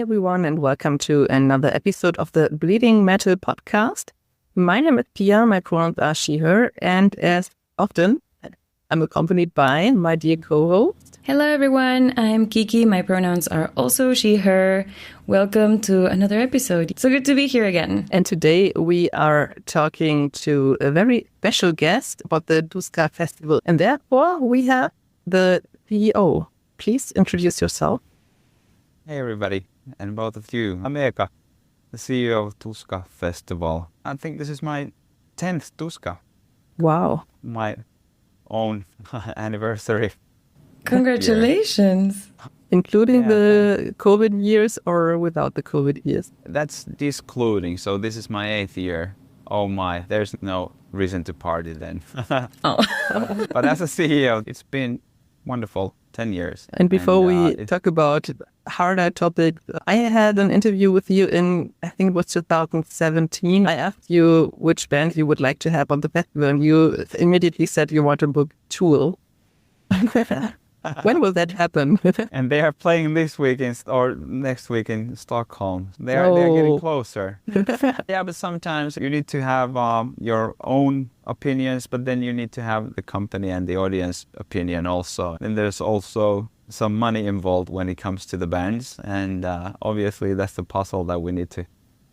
everyone, and welcome to another episode of the Bleeding Metal podcast. My name is Pia, my pronouns are she, her, and as often, I'm accompanied by my dear co-host. Hello everyone, I'm Kiki, my pronouns are also she, her. Welcome to another episode. So good to be here again. And today we are talking to a very special guest about the Tuska Festival. And therefore we have the CEO. Please introduce yourself. Hey everybody, and both of you. I'm Eeka, the CEO of Tuska Festival. I think this is my 10th Tuska. Wow. My own anniversary. Congratulations. Including the COVID years or without the COVID years? That's discluding, so this is my 8th year. Oh my, there's no reason to party then. But as a CEO, it's been wonderful. 10 years. And before we talk about harder topics, I had an interview with you in, I think it was 2017. I asked you which band you would like to have on the festival, and you immediately said you want to book Tool. When will that happen? And they are playing this weekend or next week in Stockholm. They're getting closer. Yeah, but sometimes you need to have your own opinions, but then you need to have the company and the audience opinion also. And there's also some money involved when it comes to the bands. And obviously that's the puzzle that we need to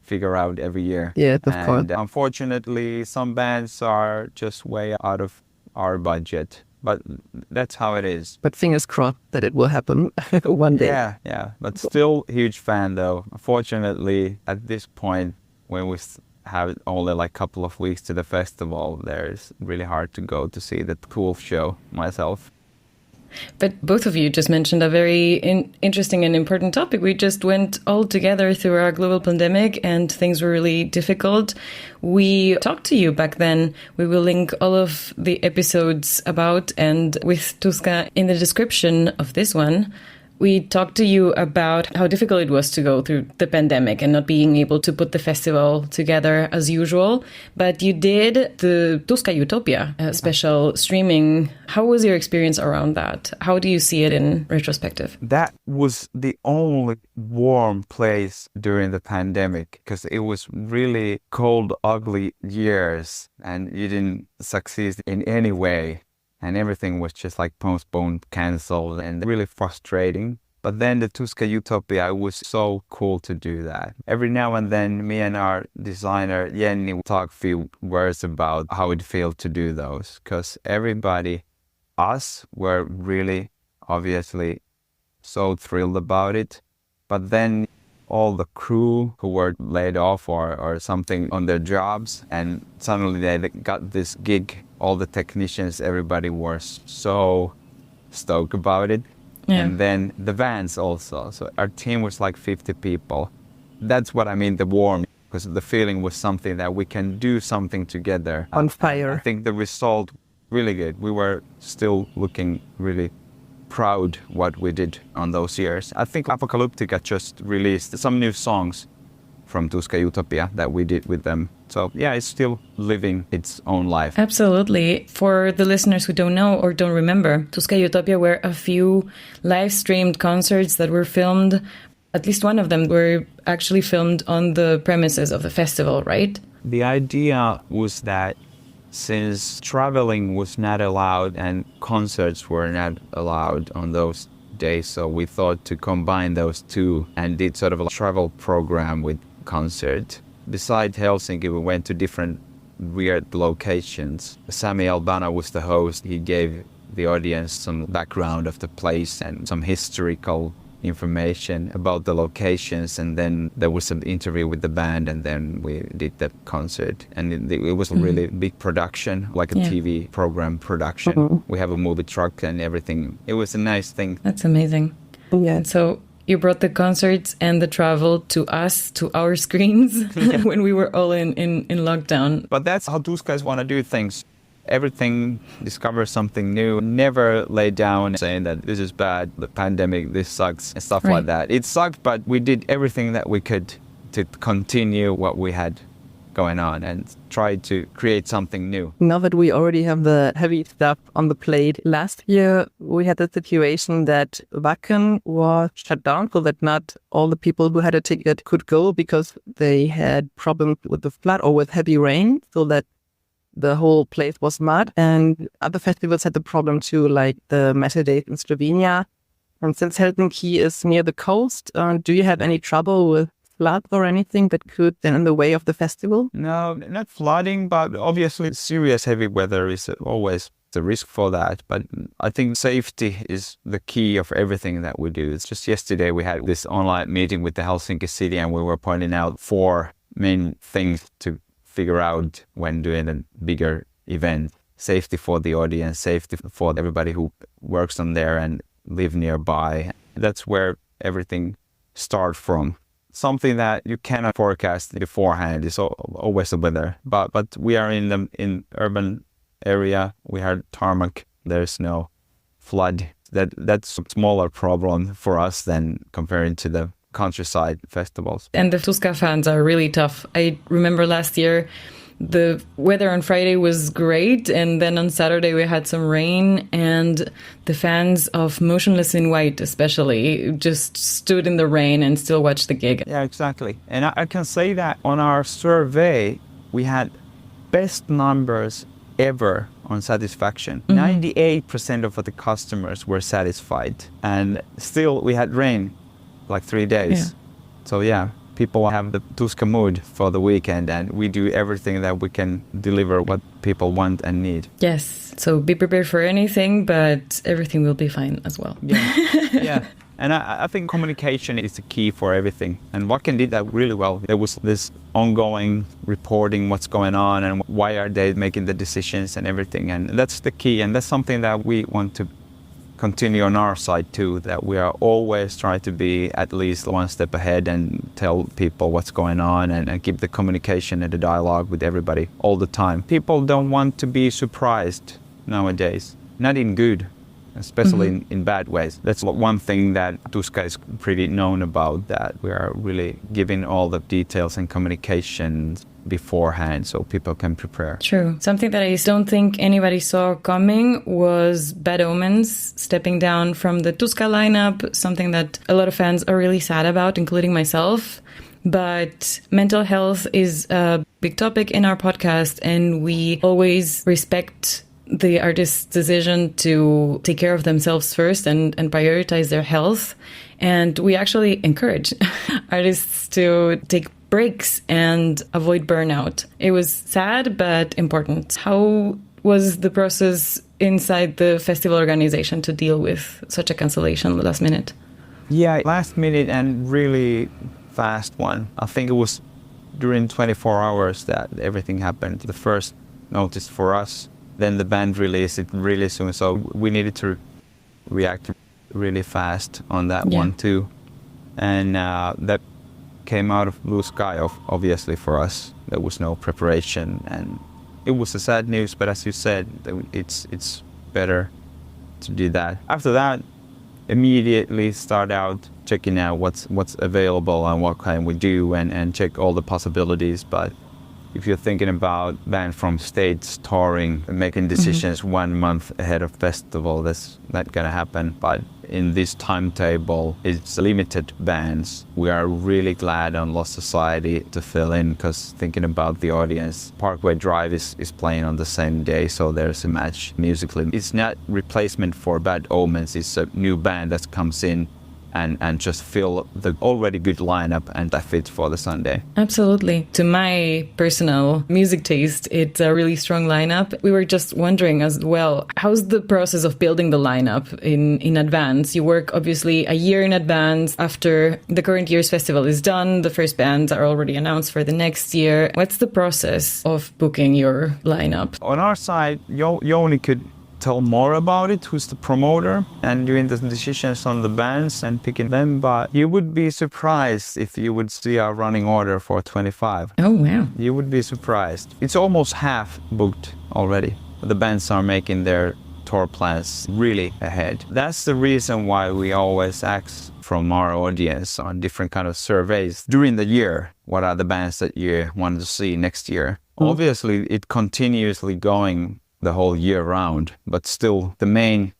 figure out every year. Yeah, of course. Unfortunately, some bands are just way out of our budget. But that's how it is. But fingers crossed that it will happen one day. Yeah. But still huge fan though. Unfortunately, at this point, when we have only like a couple of weeks to the festival, it's really hard to go to see the Cool show myself. But both of you just mentioned a very interesting and important topic. We just went all together through our global pandemic and things were really difficult. We talked to you back then. We will link all of the episodes about and with Tuska in the description of this one. We talked to you about how difficult it was to go through the pandemic and not being able to put the festival together as usual. But you did the Tuska Utopia special streaming. How was your experience around that? How do you see it in retrospective? That was the only warm place during the pandemic because it was really cold, ugly years and you didn't succeed in any way. And everything was just like postponed, cancelled, and really frustrating. But then the Tuska Utopia, it was so cool to do that. Every now and then, me and our designer, Jenny, talk a few words about how it felt to do those. Because everybody, us, were really, obviously, so thrilled about it. But then all the crew who were laid off or something on their jobs, and suddenly they got this gig. All the technicians, everybody was so stoked about it. Yeah. And then the vans also. So our team was like 50 people. That's what I mean, the warm, because the feeling was something that we can do something together. On fire. I think the result, really good. We were still looking really proud what we did on those years. I think Apocalyptica just released some new songs from Tuska Utopia that we did with them. So yeah, it's still living its own life. Absolutely. For the listeners who don't know or don't remember, Tuska Utopia were a few live streamed concerts that were filmed. At least one of them were actually filmed on the premises of the festival, right? The idea was that since traveling was not allowed and concerts were not allowed on those days, so we thought to combine those two and did sort of a travel program with concert. Besides Helsinki, we went to different weird locations. Sami Albana was the host. He gave the audience some background of the place and some historical information about the locations, and then there was an interview with the band, and then we did the concert. And it was a really big production, like a TV program production. We have a movie truck and everything. It was a nice thing. That's amazing. Yeah. And so you brought the concerts and the travel to us, to our screens, when we were all in lockdown. But that's how those guys want to do things. Everything, discover something new, never lay down saying that this is bad, the pandemic, this sucks, and stuff like that. It sucked, but we did everything that we could to continue what we had going on and try to create something new. Now that we already have the heavy stuff on the plate, last year we had the situation that Wacken was shut down so that not all the people who had a ticket could go because they had problems with the flood or with heavy rain, so that the whole place was mud. And other festivals had the problem too, like the Metal Days in Slovenia. And since Helsinki is near the coast, do you have any trouble with floods or anything that could stand in the way of the festival? No, not flooding, but obviously serious heavy weather is always the risk for that. But I think safety is the key of everything that we do. It's just yesterday we had this online meeting with the Helsinki city and we were pointing out 4 main things to figure out when doing a bigger event. Safety for the audience, safety for everybody who works on there and live nearby. That's where everything starts from. Something that you cannot forecast beforehand is always the weather. But we are in urban area. We had tarmac. There's no flood. That's a smaller problem for us than comparing to the countryside festivals. And the Tuska fans are really tough. I remember last year the weather on Friday was great, and then on Saturday we had some rain, and the fans of Motionless in White especially just stood in the rain and still watched the gig. Yeah, exactly. And I can say that on our survey we had best numbers ever on satisfaction. 98% of the customers were satisfied, and still we had rain like 3 days. Yeah. So yeah, people have the Tuska mood for the weekend, and we do everything that we can deliver what people want and need. Yes, so be prepared for anything, but everything will be fine as well. Yeah, yeah. And I think communication is the key for everything. And Wacken did that really well. There was this ongoing reporting what's going on and why are they making the decisions and everything. And that's the key. And that's something that we want to continue on our side too, that we are always trying to be at least one step ahead and tell people what's going on and keep the communication and the dialogue with everybody all the time. People don't want to be surprised nowadays, not in good, especially in bad ways. That's one thing that Tuska is pretty known about, that we are really giving all the details and communications beforehand so people can prepare. True. Something that I don't think anybody saw coming was Bad Omens stepping down from the Tuska lineup, something that a lot of fans are really sad about, including myself. But mental health is a big topic in our podcast, and we always respect the artist's decision to take care of themselves first and prioritize their health. And we actually encourage artists to take breaks and avoid burnout. It was sad, but important. How was the process inside the festival organization to deal with such a cancellation last minute? Yeah, last minute and really fast one. I think it was during 24 hours that everything happened. The first notice for us, then the band released it really soon. So we needed to react really fast on that one too. And that came out of blue sky, obviously, for us. There was no preparation, and it was a sad news, but as you said, it's better to do that. After that, immediately start out checking out what's available and what can we do, and check all the possibilities. But if you're thinking about band from States touring and making decisions 1 month ahead of festival, that's not gonna happen. But in this timetable, it's limited bands. We are really glad on Lost Society to fill in, because thinking about the audience, Parkway Drive is playing on the same day, so there's a match musically. It's not replacement for Bad Omens, it's a new band that comes in and just fill the already good lineup, and that fits for the Sunday. Absolutely. To my personal music taste, it's a really strong lineup. We were just wondering as well, how's the process of building the lineup in advance? You work obviously a year in advance. After the current year's festival is done, the first bands are already announced for the next year. What's the process of booking your lineup? On our side, Jouni could tell more about it, who's the promoter, and doing the decisions on the bands and picking them. But you would be surprised if you would see our running order for 25. Oh, wow. You would be surprised. It's almost half booked already. The bands are making their tour plans really ahead. That's the reason why we always ask from our audience on different kind of surveys during the year, what are the bands that you want to see next year? Obviously, it continuously going the whole year round, but still the main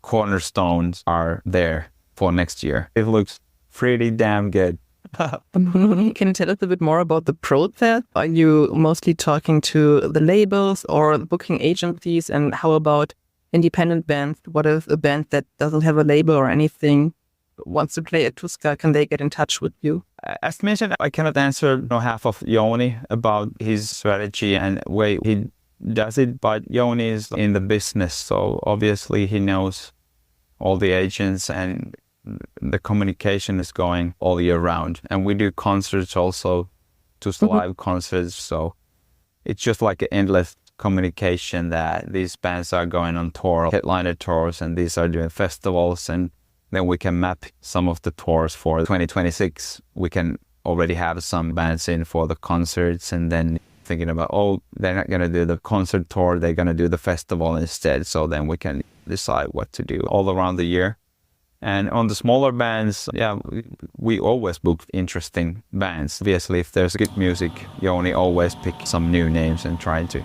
cornerstones are there for next year. It looks pretty damn good. Can you tell us a bit more about the process? Are you mostly talking to the labels or booking agencies? And how about independent bands? What if a band that doesn't have a label or anything wants to play at Tuska? Can they get in touch with you? As mentioned, I cannot answer on half of Jouni about his strategy and way he does it, but Jouni is in the business, so obviously he knows all the agents and the communication is going all year round. And we do concerts also, just live concerts, so it's just like an endless communication that these bands are going on tour, headliner tours, and these are doing festivals, and then we can map some of the tours for 2026. We can already have some bands in for the concerts, and then thinking about, oh, they're not going to do the concert tour, they're going to do the festival instead. So then we can decide what to do all around the year. And on the smaller bands, we always book interesting bands. Obviously, if there's good music, you only always pick some new names and try to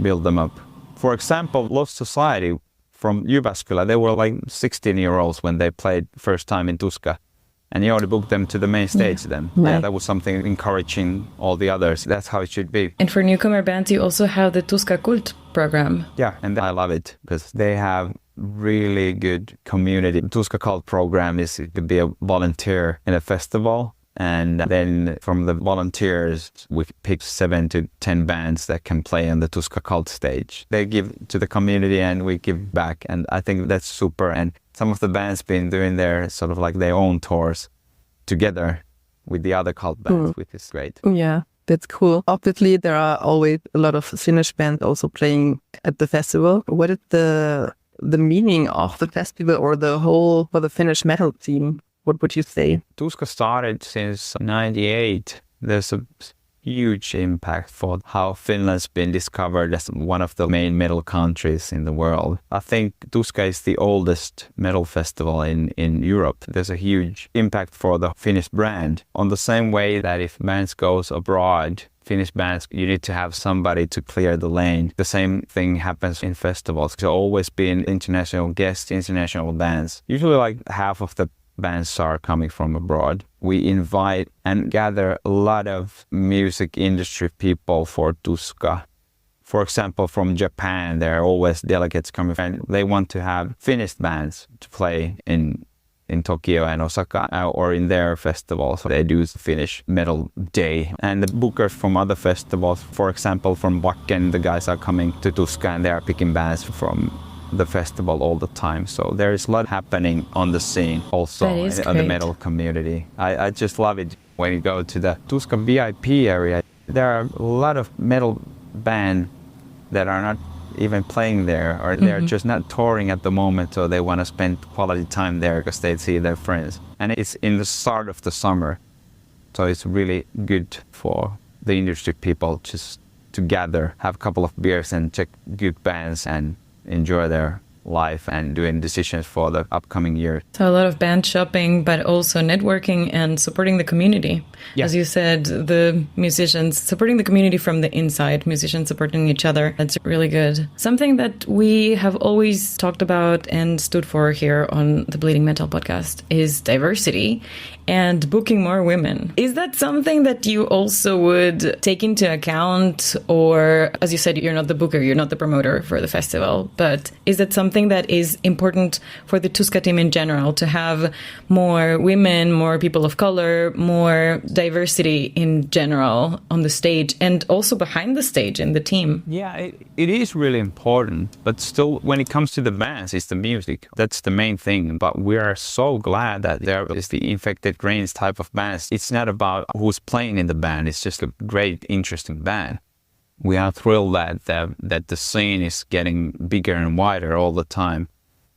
build them up. For example, Lost Society from Jyväskylä, they were like 16-year-olds when they played first time in Tuska. And you already booked them to the main stage then. Right. Yeah, that was something encouraging all the others. That's how it should be. And for newcomer bands, you also have the Tuska Kult program. Yeah, and I love it because they have really good community. Tuska Kult program is to be a volunteer in a festival. And then from the volunteers, we pick 7 to 10 bands that can play on the Tuska Kult stage. They give to the community and we give back. And I think that's super. And some of the bands been doing their sort of like their own tours together with the other cult bands, which is great. Yeah, that's cool. Obviously, there are always a lot of Finnish bands also playing at the festival. What is the meaning of the festival or the whole for the Finnish metal scene? What would you say? Tuska started since 98. There's a huge impact for how Finland's been discovered as one of the main metal countries in the world. I think Tuska is the oldest metal festival in Europe. There's a huge impact for the Finnish brand. On the same way that if bands goes abroad, Finnish bands, you need to have somebody to clear the lane. The same thing happens in festivals. There'll always be international guests, international bands. Usually like half of the bands are coming from abroad. We invite and gather a lot of music industry people for Tuska. For example, from Japan, there are always delegates coming and they want to have Finnish bands to play in Tokyo and Osaka or in their festivals. They do Finnish Metal Day. And the bookers from other festivals, for example, from Wacken, the guys are coming to Tuska and they are picking bands from the festival all the time. So there is a lot happening on the scene also in the metal community. I just love it. When you go to the Tuska VIP area, there are a lot of metal bands that are not even playing there or they're just not touring at the moment, so they want to spend quality time there because they see their friends. And it's in the start of the summer, so it's really good for the industry people just to gather, have a couple of beers and check good bands and enjoy their life and doing decisions for the upcoming year. So a lot of band shopping, but also networking and supporting the community. Yeah. As you said, the musicians supporting the community from the inside, musicians supporting each other. That's really good. Something that we have always talked about and stood for here on the Bleeding Metal podcast is diversity and booking more women. Is that something that you also would take into account? Or, as you said, you're not the booker, you're not the promoter for the festival, but is that something that is important for the Tuska team in general, to have more women, more people of color, more diversity in general on the stage and also behind the stage in the team? Yeah, it is really important, but still when it comes to the bands, it's the music. That's the main thing, but we are so glad that there is the Infected Grains type of bands. It's not about who's playing in the band, it's just a great, interesting band. We are thrilled that the scene is getting bigger and wider all the time.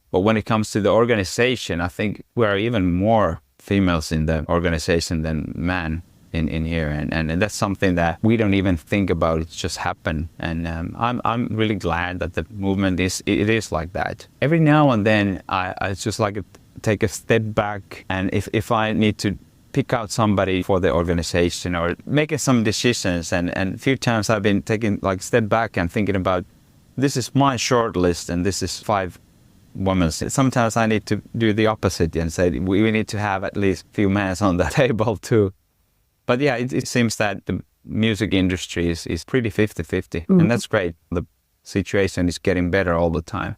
But when it comes to the organization, I think we are even more females in the organization than men. in here, and that's something that we don't even think about. It just happened, and I'm really glad that the movement is like that. Every now and then I just like to take a step back, and if I need to pick out somebody for the organization or making some decisions, and a few times I've been taking like step back and thinking about, this is my short list and this is 5 women. Sometimes I need to do the opposite and say we need to have at least a few men on the table too. But yeah, it seems that the music industry is pretty 50-50, and that's great. The situation is getting better all the time.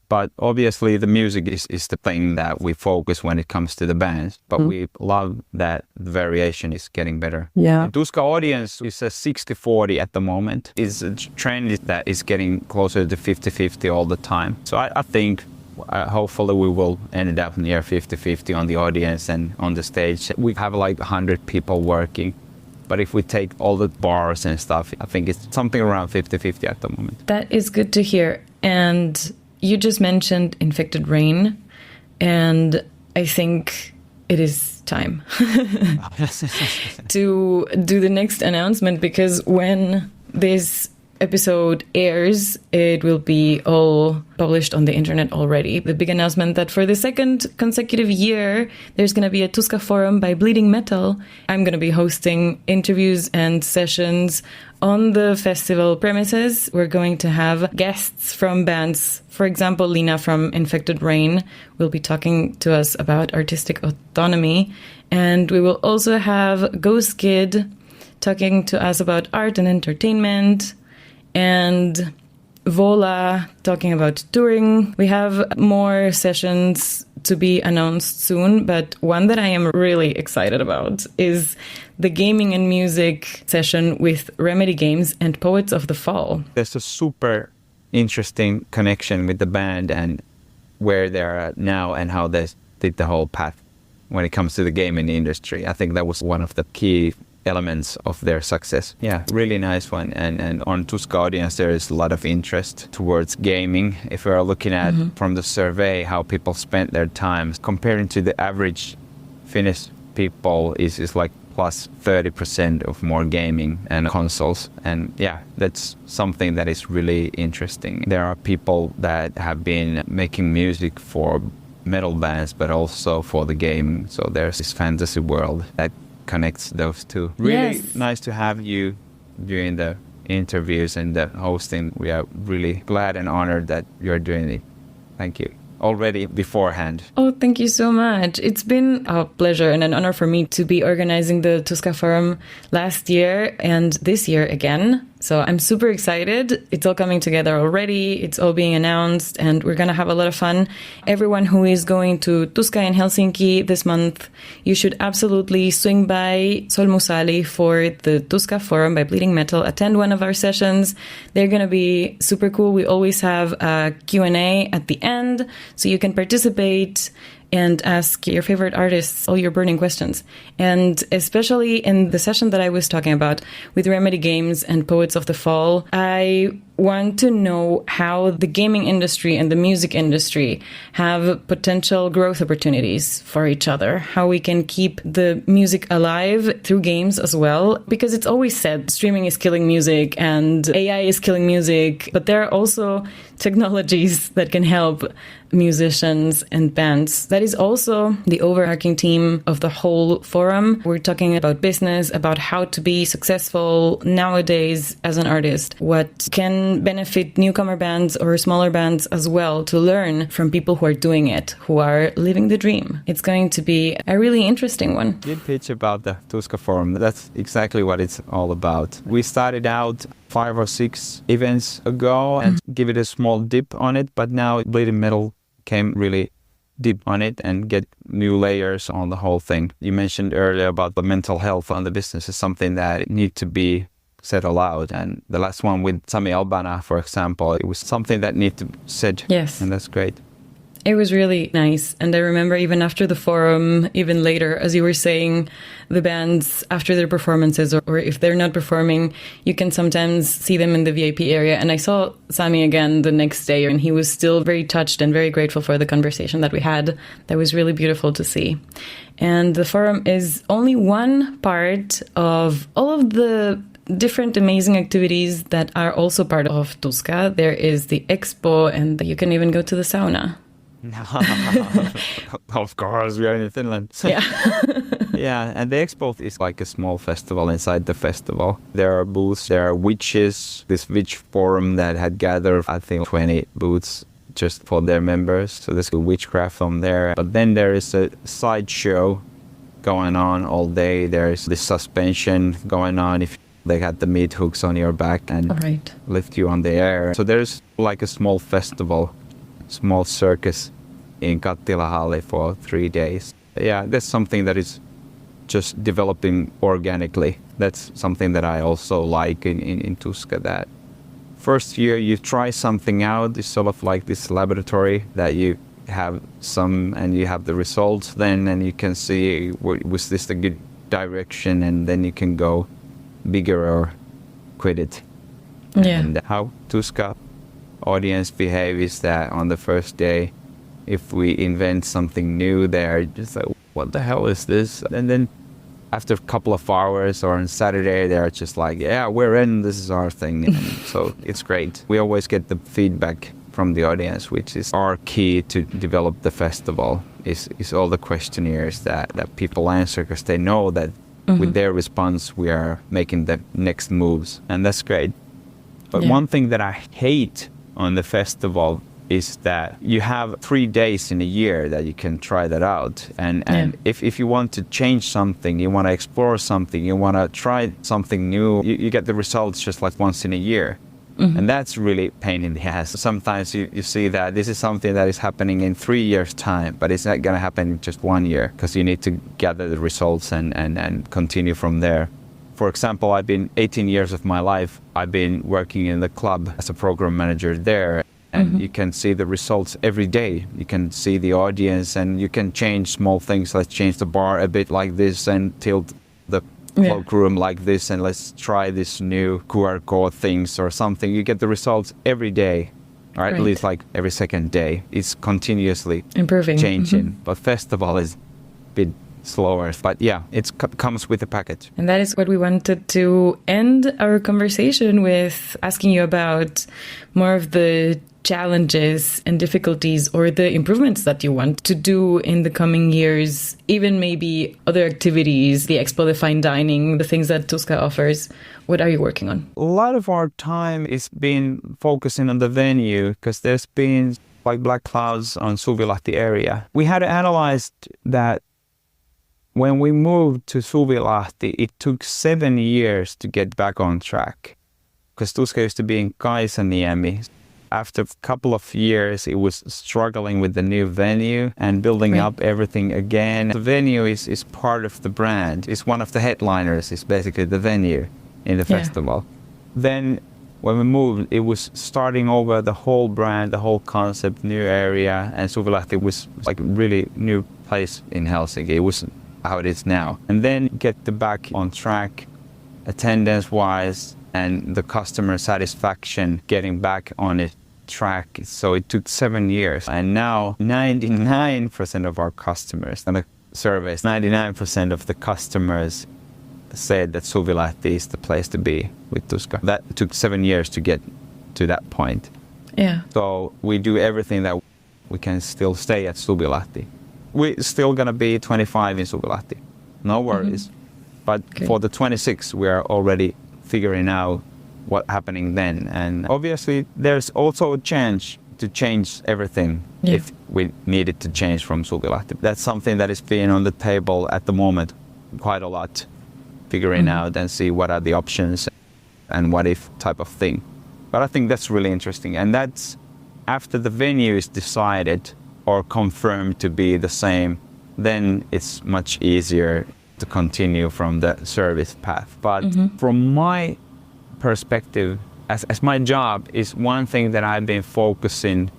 But obviously the music is the thing that we focus when it comes to the bands. But we love that the variation is getting better. Yeah. The Tuska audience is a 60-40 at the moment. It's a trend that is getting closer to 50-50 all the time. So I think hopefully we will end up near 50-50 on the audience and on the stage. We have like 100 people working. But if we take all the bars and stuff, I think it's something around 50-50 at the moment. That is good to hear. And you just mentioned Infected Rain, and I think it is time to do the next announcement, because when this episode airs, it will be all published on the internet already. The big announcement that for the 2nd consecutive year, there's going to be a Tuska Forum by Bleeding Metal. I'm going to be hosting interviews and sessions on the festival premises. We're going to have guests from bands. For example, Lina from Infected Rain will be talking to us about artistic autonomy. And we will also have Ghost Kid talking to us about art and entertainment, and Vola talking about touring. We have more sessions to be announced soon, but one that I am really excited about is the gaming and music session with Remedy Games and Poets of the Fall. There's a super interesting connection with the band and where they're at now and how they did the whole path when it comes to the gaming industry. I think that was one of the key elements of their success. Yeah, really nice one. And on Tuska audience, there is a lot of interest towards gaming. If we are looking at from the survey how people spent their time, comparing to the average Finnish people is like plus 30% of more gaming and consoles. And yeah, that's something that is really interesting. There are people that have been making music for metal bands, but also for the game. So there's this fantasy world that connects those two. Really nice to have you doing the interviews and the hosting. We are really glad and honored that you're doing it. Thank you. Already beforehand. Oh, thank you so much. It's been a pleasure and an honor for me to be organizing the Tuska Forum last year and this year again. So I'm super excited. It's all coming together already. It's all being announced and we're going to have a lot of fun. Everyone who is going to Tuska in Helsinki this month, you should absolutely swing by Solmusali for the Tuska Forum by Bleeding Metal. Attend one of our sessions. They're going to be super cool. We always have a Q&A at the end so you can participate and ask your favorite artists all your burning questions. And especially in the session that I was talking about with Remedy Games and Poets of the Fall, I want to know how the gaming industry and the music industry have potential growth opportunities for each other, how we can keep the music alive through games as well, because it's always said streaming is killing music and AI is killing music, but there are also technologies that can help musicians and bands. That is also the overarching theme of the whole forum. We're talking about business, about how to be successful nowadays as an artist, what can benefit newcomer bands or smaller bands as well, to learn from people who are doing it, who are living the dream. It's going to be a really interesting one. Good pitch about the Tuska Forum. That's exactly what it's all about. We started out 5 or 6 events ago and give it a small dip on it, but now Bleeding Metal came really deep on it and get new layers on the whole thing. You mentioned earlier about the mental health on the business is something that need to be said aloud. And the last one with Sami Albana, for example, it was something that need to be said. Yes. And that's great. It was really nice. And I remember even after the forum, even later, as you were saying, the bands after their performances, or if they're not performing, you can sometimes see them in the VIP area. And I saw Sami again the next day, and he was still very touched and very grateful for the conversation that we had. That was really beautiful to see. And the forum is only one part of all of the different amazing activities that are also part of Tuska. There is the expo, and you can even go to the sauna. Of course, we are in Finland. Yeah. Yeah, and the expo is like a small festival inside the festival. There are booths, there are witches, this witch forum that had gathered, I think, 20 booths just for their members. So there's witchcraft on there. But then there is a sideshow going on all day. There's this suspension going on if they had the meat hooks on your back and lift you on the air. So there's like a small festival, small circus in Kattilahalli for 3 days. Yeah, that's something that is just developing organically. That's something that I also like in Tuska, that first year you try something out. It's sort of like this laboratory that you have some and you have the results then, and you can see, was this the good direction, and then you can go bigger or quit it. Yeah. And how Tuska audience behave is that on the first day, if we invent something new, they're just like, what the hell is this? And then after a couple of hours or on Saturday, they're just like, yeah, we're in, this is our thing. And so it's great. We always get the feedback from the audience, which is our key to develop the festival, is all the questionnaires that people answer, because they know that with their response, we are making the next moves. And that's great. But one thing that I hate on the festival is that you have 3 days in a year that you can try that out. And if you want to change something, you want to explore something, you want to try something new, you get the results just like once in a year. And that's really pain in the ass. Sometimes you see that this is something that is happening in 3 years' time, but it's not going to happen in just 1 year, because you need to gather the results and continue from there. For example, I've been 18 years of my life, I've been working in the club as a program manager there. And you can see the results every day. You can see the audience, and you can change small things. Let's change the bar a bit like this and tilt the cloakroom like this, and let's try this new QR code things or something. You get the results every day, right? At least like every second day. It's continuously improving, changing. But festival is a bit slower. But yeah, it comes with a package. And that is what we wanted to end our conversation with, asking you about more of the challenges and difficulties, or the improvements that you want to do in the coming years, even maybe other activities, the expo, the fine dining, the things that Tuska offers. What are you working on? A lot of our time is been focusing on the venue, because there's been like black clouds on Suvilahti area. We had analyzed that when we moved to Suvilahti, it took 7 years to get back on track, because Tuska used to be in Kaisaniemi. After a couple of years, it was struggling with the new venue and building up everything again. The venue is part of the brand. It's one of the headliners. It's basically the venue in the festival. Then when we moved, it was starting over the whole brand, the whole concept, new area. And Suvilahti was like a really new place in Helsinki. It wasn't how it is now. And then get the back on track, attendance-wise, and the customer satisfaction getting back on it track. So it took 7 years. And now 99% of our customers, and the surveys, 99% of the customers said that Suvilahti is the place to be with Tuska. That took 7 years to get to that point. Yeah. So we do everything that we can still stay at Suvilahti. We're still going to be 25 in Suvilahti. No worries. But for the 26, we are already figuring out what's happening then. And obviously, there's also a chance to change everything if we needed to change from Suvilahti. That's something that is being on the table at the moment quite a lot, figuring out and see what are the options and what if type of thing. But I think that's really interesting. And that's after the venue is decided or confirmed to be the same, then it's much easier to continue from the service path. But from my perspective, as my job is one thing that I've been focusing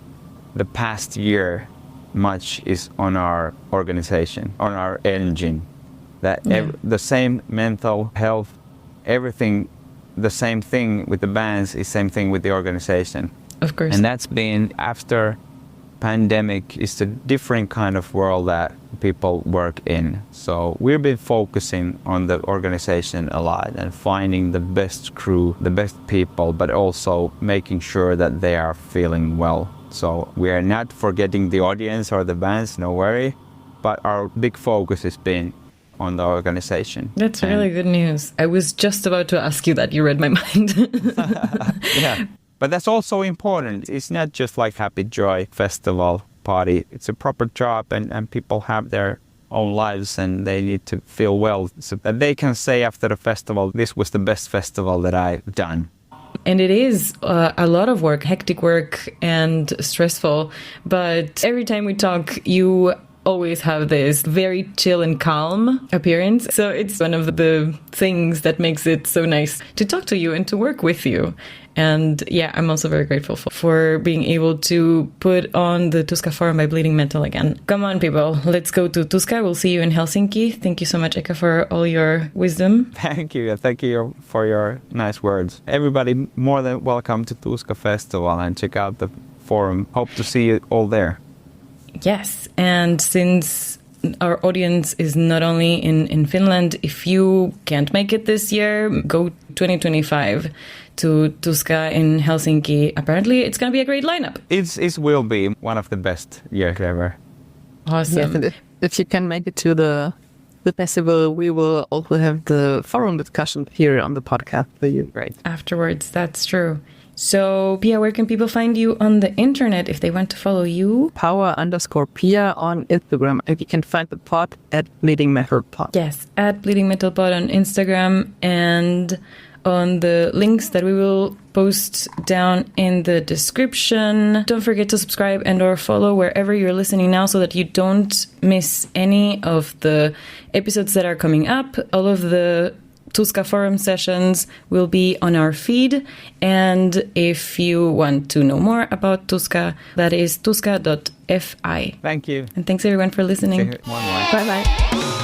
the past year much is on our organization, on our engine. That the same mental health, everything, the same thing with the bands is same thing with the organization. Of course. And that's been after pandemic, it's a different kind of world that people work in. So we've been focusing on the organization a lot and finding the best crew, the best people, but also making sure that they are feeling well. So we are not forgetting the audience or the bands, no worry, but our big focus has been on the organization. That's really good news. I was just about to ask you that. You read my mind. Yeah, but that's also important. It's not just like Happy Joy Festival party. It's a proper job, and people have their own lives and they need to feel well so that they can say after the festival, this was the best festival that I've done. And it is a lot of work, hectic work and stressful. But every time we talk, you always have this very chill and calm appearance. So it's one of the things that makes it so nice to talk to you and to work with you. And yeah, I'm also very grateful for being able to put on the Tuska Forum by Bleeding Metal again. Come on, people. Let's go to Tuska. We'll see you in Helsinki. Thank you so much, Eeka, for all your wisdom. Thank you. Thank you for your nice words. Everybody more than welcome to Tuska Festival and check out the forum. Hope to see you all there. Yes. And since our audience is not only in Finland, if you can't make it this year, go 2025 to Tuska in Helsinki. Apparently, it's going to be a great lineup. It will be one of the best years ever. Awesome. Yes, and if you can make it to the festival, we will also have the forum discussion here on the podcast for you. Great. Afterwards, that's true. So, Pia, where can people find you on the internet if they want to follow you? Power_Pia on Instagram. And you can find the pod at Bleeding Metal Pod. Yes, at Bleeding Metal Pod on Instagram and on the links that we will post down in the description. Don't forget to subscribe and or follow wherever you're listening now so that you don't miss any of the episodes that are coming up. All of the Tuska Forum sessions will be on our feed. And if you want to know more about Tuska, that is tuska.fi. Thank you. And thanks everyone for listening. Bye-bye. Bye-bye.